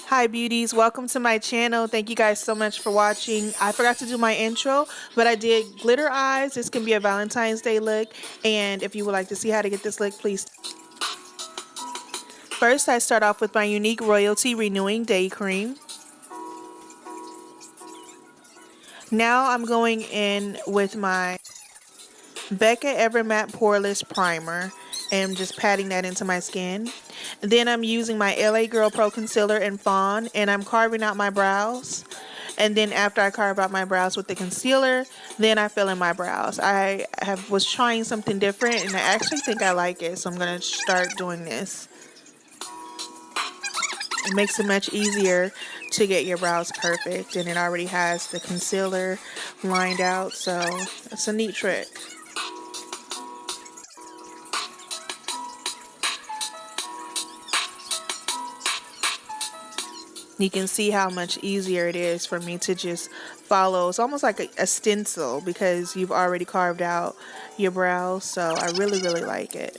Hi beauties, welcome to my channel. Thank you guys so much for watching. I forgot to do my intro, but I did glitter eyes. This can be a Valentine's Day look, and if you would like to see how to get this look, please. First, I start off with my Unique Royalty Renewing Day Cream. Now I'm going in with my Becca Evermatte Poreless Primer and just patting that into my skin. Then I'm using my LA Girl Pro Concealer in Fawn, and I'm carving out my brows. And then after I carve out my brows with the concealer, then I fill in my brows. Was trying something different, and I actually think I like it, so I'm going to start doing this. It makes it much easier to get your brows perfect, and it already has the concealer lined out, so it's a neat trick. You can see how much easier it is for me to just follow. It's almost like a stencil because you've already carved out your brows, so I really, really like it.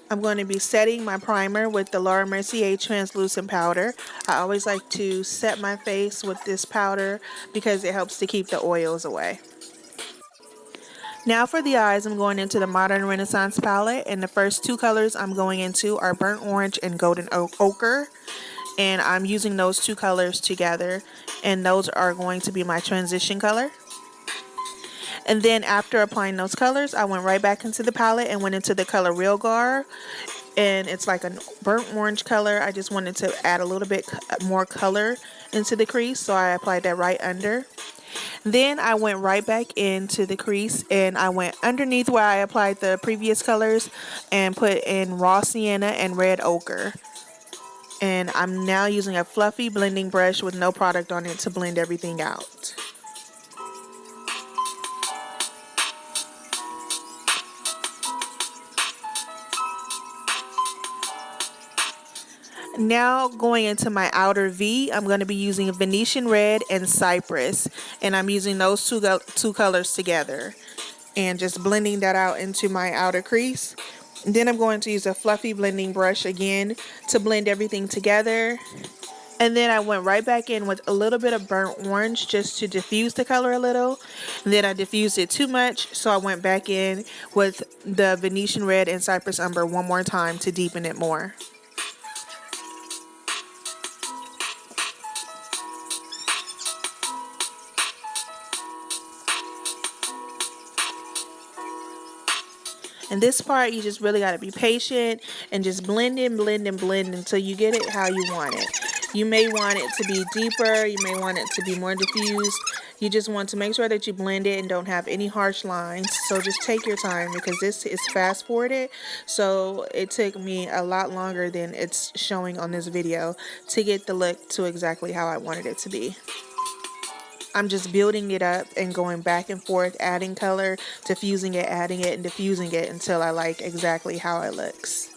I'm going to be setting my primer with the Laura Mercier translucent powder. I always like to set my face with this powder because it helps to keep the oils away. Now for the eyes, I'm going into the Modern Renaissance palette, and the first two colors I'm going into are Burnt Orange and Golden Ochre, and I'm using those two colors together, and those are going to be my transition color. And then after applying those colors, I went right back into the palette and went into the color Real Gar, and it's like a burnt orange color. I just wanted to add a little bit more color into the crease, so I applied that right under. Then I went right back into the crease, and I went underneath where I applied the previous colors and put in raw sienna and red ochre. And I'm now using a fluffy blending brush with no product on it to blend everything out. Now going into my outer V, I'm going to be using Venetian Red and Cypress, and I'm using those two colors together and just blending that out into my outer crease. Then I'm going to use a fluffy blending brush again to blend everything together. And then I went right back in with a little bit of burnt orange just to diffuse the color a little. And then I diffused it too much, so I went back in with the Venetian Red and Cypress Umber one more time to deepen it more. And this part, you just really got to be patient and just blend and blend and blend until you get it how you want it. You may want it to be deeper, you may want it to be more diffused. You just want to make sure that you blend it and don't have any harsh lines. So just take your time because this is fast forwarded. So it took me a lot longer than it's showing on this video to get the look to exactly how I wanted it to be. I'm just building it up and going back and forth, adding color, diffusing it, adding it, and diffusing it until I like exactly how it looks.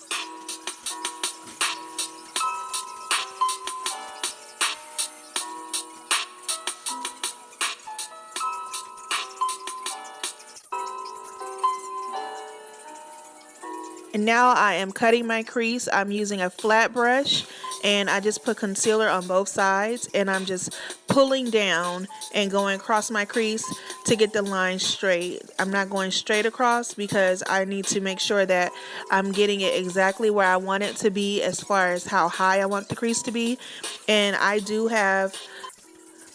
And now I am cutting my crease. I'm using a flat brush, and I just put concealer on both sides, and I'm just pulling down and going across my crease to get the line straight. I'm not going straight across because I need to make sure that I'm getting it exactly where I want it to be as far as how high I want the crease to be. And I do have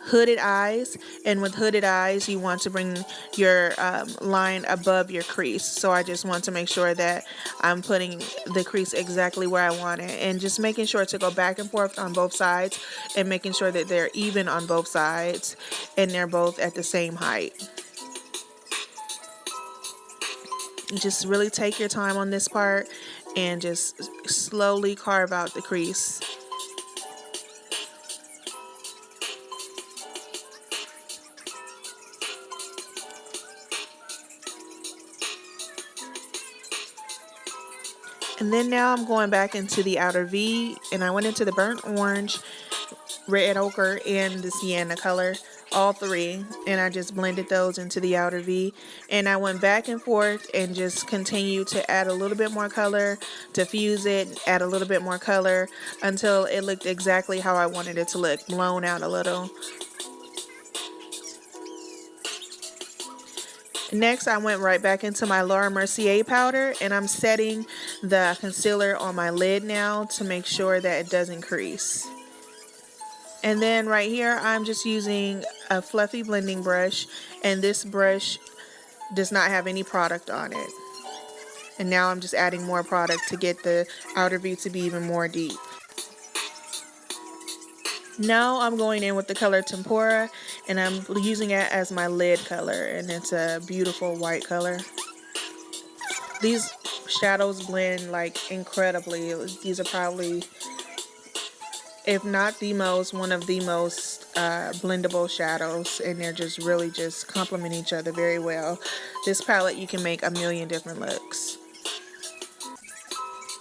hooded eyes, and with hooded eyes you want to bring your line above your crease, so I just want to make sure that I'm putting the crease exactly where I want it and just making sure to go back and forth on both sides and making sure that they're even on both sides and they're both at the same height. Just really take your time on this part and just slowly carve out the crease. And then now I'm going back into the outer V, and I went into the burnt orange red ochre and the sienna color, all three, and I just blended those into the outer V, and I went back and forth and just continued to add a little bit more color, diffuse it, add a little bit more color until it looked exactly how I wanted it to look, blown out a little. Next, I went right back into my Laura Mercier powder, and I'm setting the concealer on my lid now to make sure that it doesn't crease. And then right here, I'm just using a fluffy blending brush, and this brush does not have any product on it. And now I'm just adding more product to get the outer V to be even more deep. Now I'm going in with the color Tempura, and I'm using it as my lid color, and it's a beautiful white color. These shadows blend like incredibly. These are probably, if not the most, one of the most blendable shadows, and they're just really just complement each other very well. This palette, you can make a million different looks.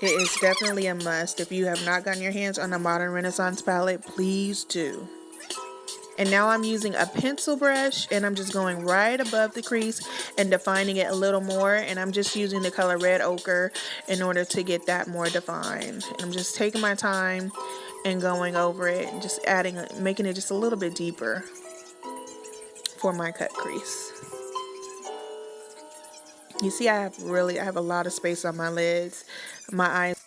It is definitely a must. If you have not gotten your hands on a Modern Renaissance palette, please do. And now I'm using a pencil brush, and I'm just going right above the crease and defining it a little more, and I'm just using the color red ochre in order to get that more defined. And I'm just taking my time and going over it and just adding, making it just a little bit deeper for my cut crease. You see, I have a lot of space on my lids. My eyes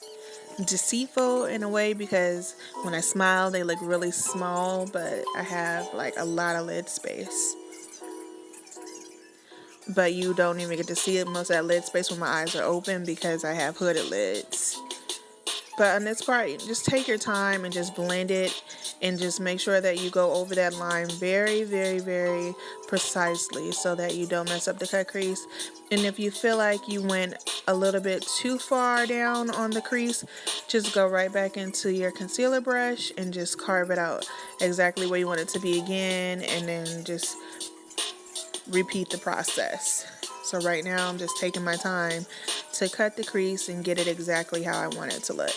deceitful in a way because when I smile they look really small, but I have like a lot of lid space. But you don't even get to see it, most of that lid space when my eyes are open because I have hooded lids. But on this part, just take your time and just blend it, and just make sure that you go over that line very, very, very precisely so that you don't mess up the cut crease. And if you feel like you went a little bit too far down on the crease, just go right back into your concealer brush and just carve it out exactly where you want it to be again, and then just repeat the process. So right now I'm just taking my time to cut the crease and get it exactly how I want it to look.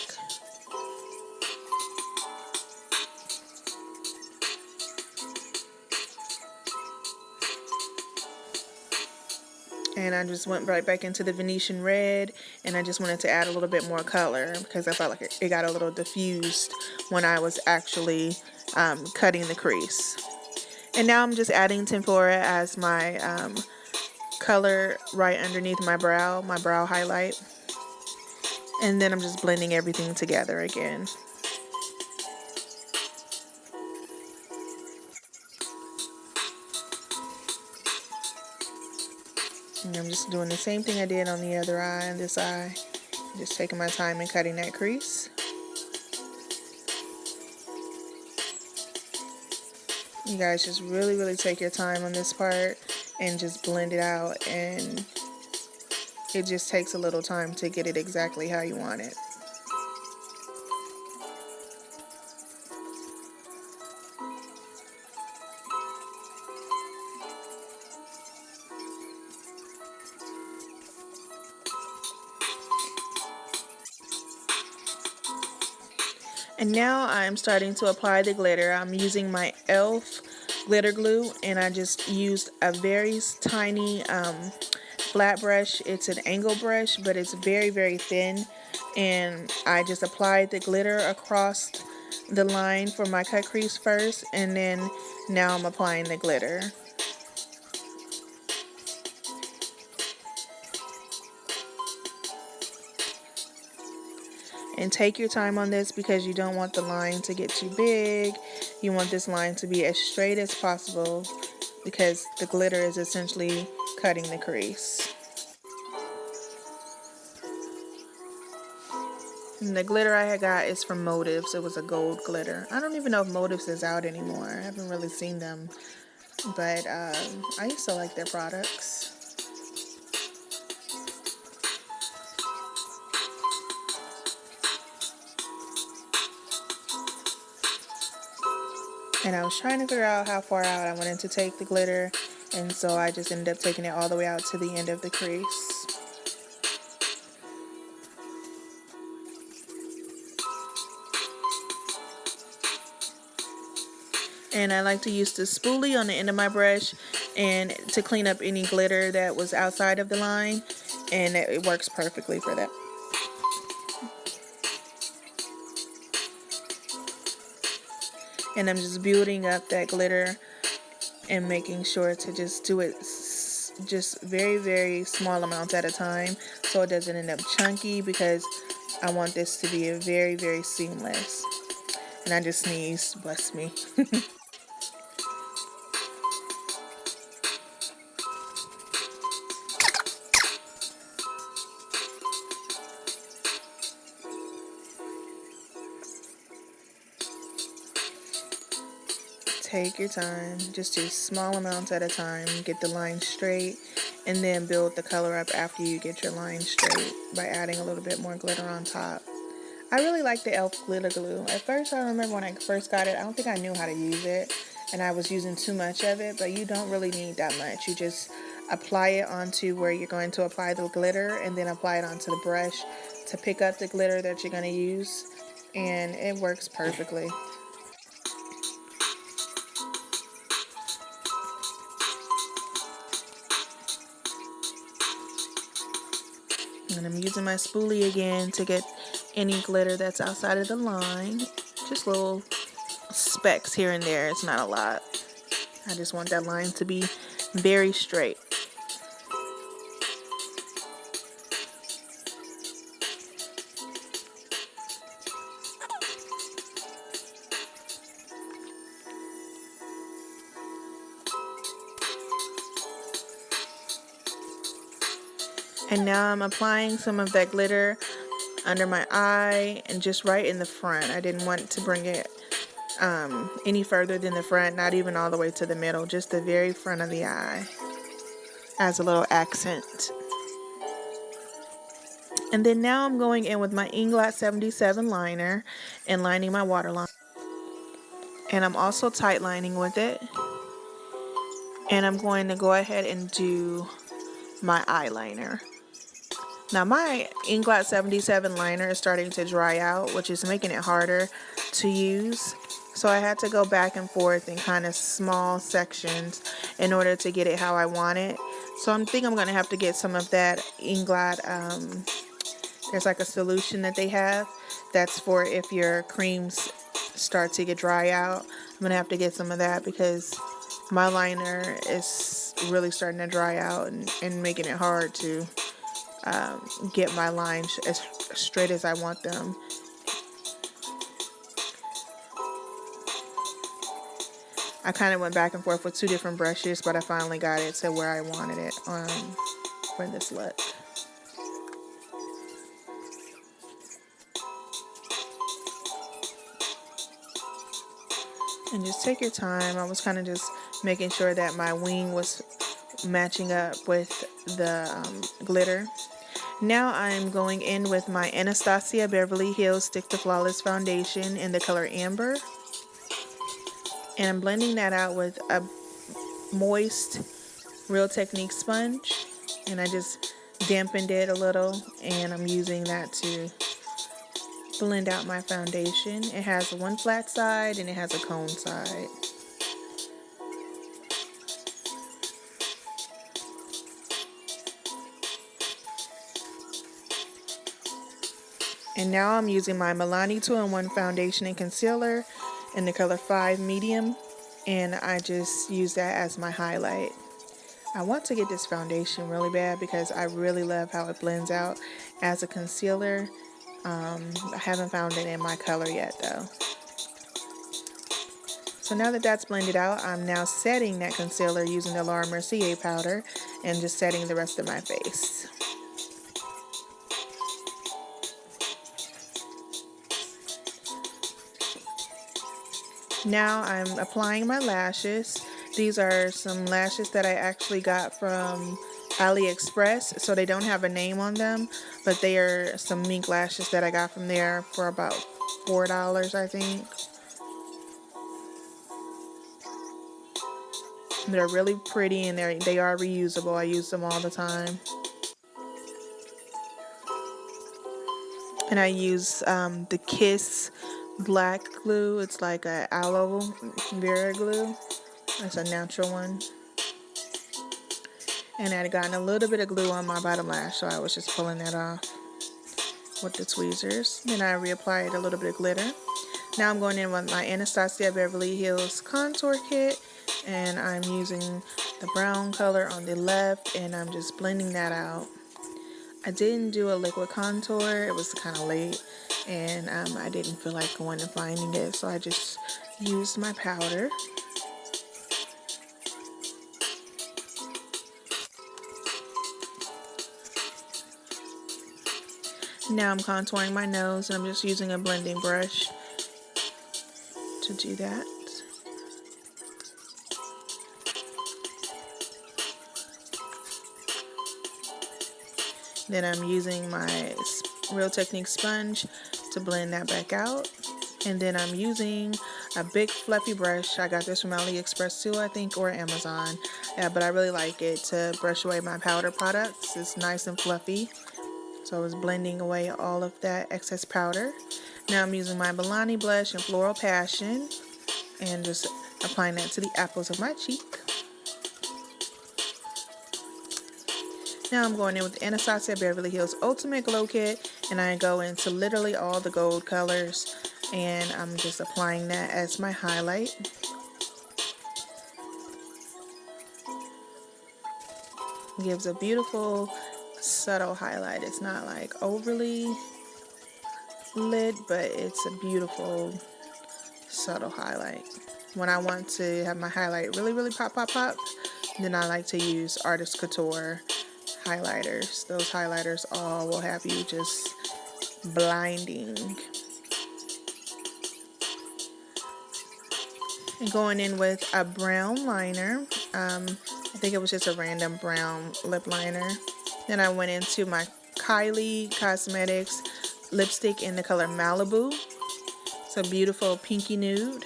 And I just went right back into the Venetian red, and I just wanted to add a little bit more color because I felt like it got a little diffused when I was actually cutting the crease. And now I'm just adding Tempura as my color right underneath my brow highlight. And then I'm just blending everything together again. And I'm just doing the same thing I did on the other eye and this eye. Just taking my time and cutting that crease. You guys just really, really take your time on this part and just blend it out, and it just takes a little time to get it exactly how you want it. And now I'm starting to apply the glitter. I'm using my e.l.f. glitter glue, and I just used a very tiny flat brush. It's an angle brush, but it's very, very thin. And I just applied the glitter across the line for my cut crease first, and then now I'm applying the glitter. And take your time on this because you don't want the line to get too big. You want this line to be as straight as possible because the glitter is essentially cutting the crease. And the glitter I had got is from Motives. It was a gold glitter. I don't even know if Motives is out anymore. I haven't really seen them. But I used to like their products. And I was trying to figure out how far out I wanted to take the glitter, and so I just ended up taking it all the way out to the end of the crease. And I like to use the spoolie on the end of my brush and to clean up any glitter that was outside of the line, and it works perfectly for that. And I'm just building up that glitter and making sure to just do it just very, very small amounts at a time so it doesn't end up chunky, because I want this to be a very, very seamless. And I just sneezed, bless me. Take your time, just do small amounts at a time, get the line straight, and then build the color up after you get your line straight by adding a little bit more glitter on top. I really like the e.l.f. glitter glue. At first, I remember when I first got it, I don't think I knew how to use it, and I was using too much of it, but you don't really need that much. You just apply it onto where you're going to apply the glitter, and then apply it onto the brush to pick up the glitter that you're going to use, and it works perfectly. And I'm using my spoolie again to get any glitter that's outside of the line. Just little specks here and there. It's not a lot. I just want that line to be very straight. And now I'm applying some of that glitter under my eye and just right in the front. I didn't want to bring it any further than the front, not even all the way to the middle, just the very front of the eye as a little accent. And then now I'm going in with my Inglot 77 liner and lining my waterline. And I'm also tight lining with it. And I'm going to go ahead and do my eyeliner. Now my Inglot 77 liner is starting to dry out, which is making it harder to use. So I had to go back and forth in kind of small sections in order to get it how I want it. So I think I'm going to have to get some of that Inglot. There's like a solution that they have that's for if your creams start to get dry out. I'm going to have to get some of that because my liner is really starting to dry out and making it hard to get my lines as straight as I want them. I kind of went back and forth with two different brushes, but I finally got it to where I wanted it for this look. And just take your time. I was kind of just making sure that my wing was matching up with the glitter. Now I'm going in with my Anastasia Beverly Hills Stick to Flawless Foundation in the color Amber. And I'm blending that out with a moist Real Technique sponge. And I just dampened it a little, and I'm using that to blend out my foundation. It has one flat side and it has a cone side. And now I'm using my Milani 2-in-1 foundation and concealer in the color 5 medium, and I just use that as my highlight. I want to get this foundation really bad because I really love how it blends out as a concealer. I haven't found it in my color yet though. So now that that's blended out, I'm now setting that concealer using the Laura Mercier powder and just setting the rest of my face. Now I'm applying my lashes. These are some lashes that I actually got from AliExpress, so they don't have a name on them, but they are some mink lashes that I got from there for about $4, I think. They're really pretty and they are reusable. I use them all the time. And I use the Kiss black glue. It's like a aloe vera glue. It's a natural one. And I'd gotten a little bit of glue on my bottom lash, so I was just pulling that off with the tweezers. Then I reapplied a little bit of glitter. Now I'm going in with my Anastasia Beverly Hills contour kit, and I'm using the brown color on the left, and I'm just blending that out. I didn't do a liquid contour. It was kind of late, and I didn't feel like going and finding it, so I just used my powder. Now I'm contouring my nose, and I'm just using a blending brush to do that. Then I'm using my Real Technique sponge to blend that back out. And then I'm using a big fluffy brush. I got this from AliExpress too, I think, or Amazon. But I really like it to brush away my powder products. It's nice and fluffy. So I was blending away all of that excess powder. Now I'm using my Milani blush in Floral Passion and just applying that to the apples of my cheek. Now I'm going in with Anastasia Beverly Hills Ultimate Glow Kit, and I go into literally all the gold colors, and I'm just applying that as my highlight. It gives a beautiful, subtle highlight. It's not like overly lit, but it's a beautiful, subtle highlight. When I want to have my highlight really, really pop, pop, pop, then I like to use Artist Couture highlighters. Those highlighters all will have you just blinding. And going in with a brown liner. I think it was just a random brown lip liner. Then I went into my Kylie Cosmetics lipstick in the color Maliboo. It's a beautiful pinky nude.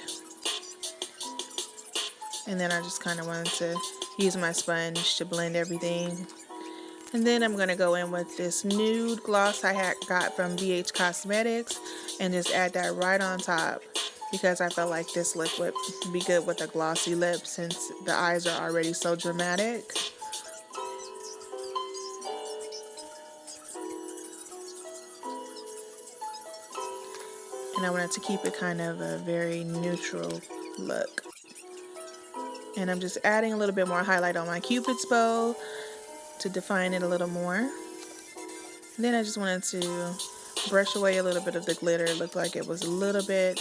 And then I just kind of wanted to use my sponge to blend everything. And then I'm going to go in with this nude gloss I got from BH Cosmetics and just add that right on top, because I felt like this lip would be good with a glossy lip since the eyes are already so dramatic. And I wanted to keep it kind of a very neutral look. And I'm just adding a little bit more highlight on my Cupid's bow to define it a little more. And then I just wanted to brush away a little bit of the glitter. It looked like it was a little bit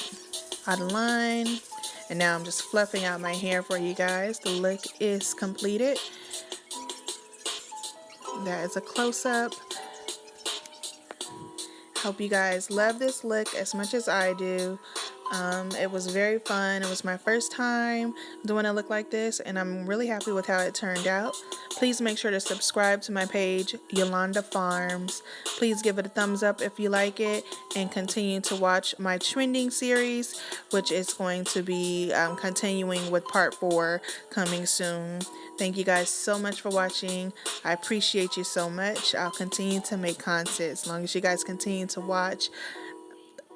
out of line. And now I'm just fluffing out my hair for you guys. The look is completed. That is a close-up. Hope you guys love this look as much as I do. It was very fun. It was my first time doing a look like this, and I'm really happy with how it turned out. Please make sure to subscribe to my page, Yolanda Pharms. Please give it a thumbs up if you like it, and continue to watch my trending series, which is going to be continuing with part 4 coming soon. Thank you guys so much for watching. I appreciate you so much. I'll continue to make content as long as you guys continue to watch.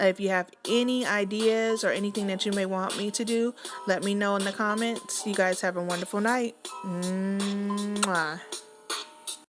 If you have any ideas or anything that you may want me to do, let me know in the comments. You guys have a wonderful night. Mwah.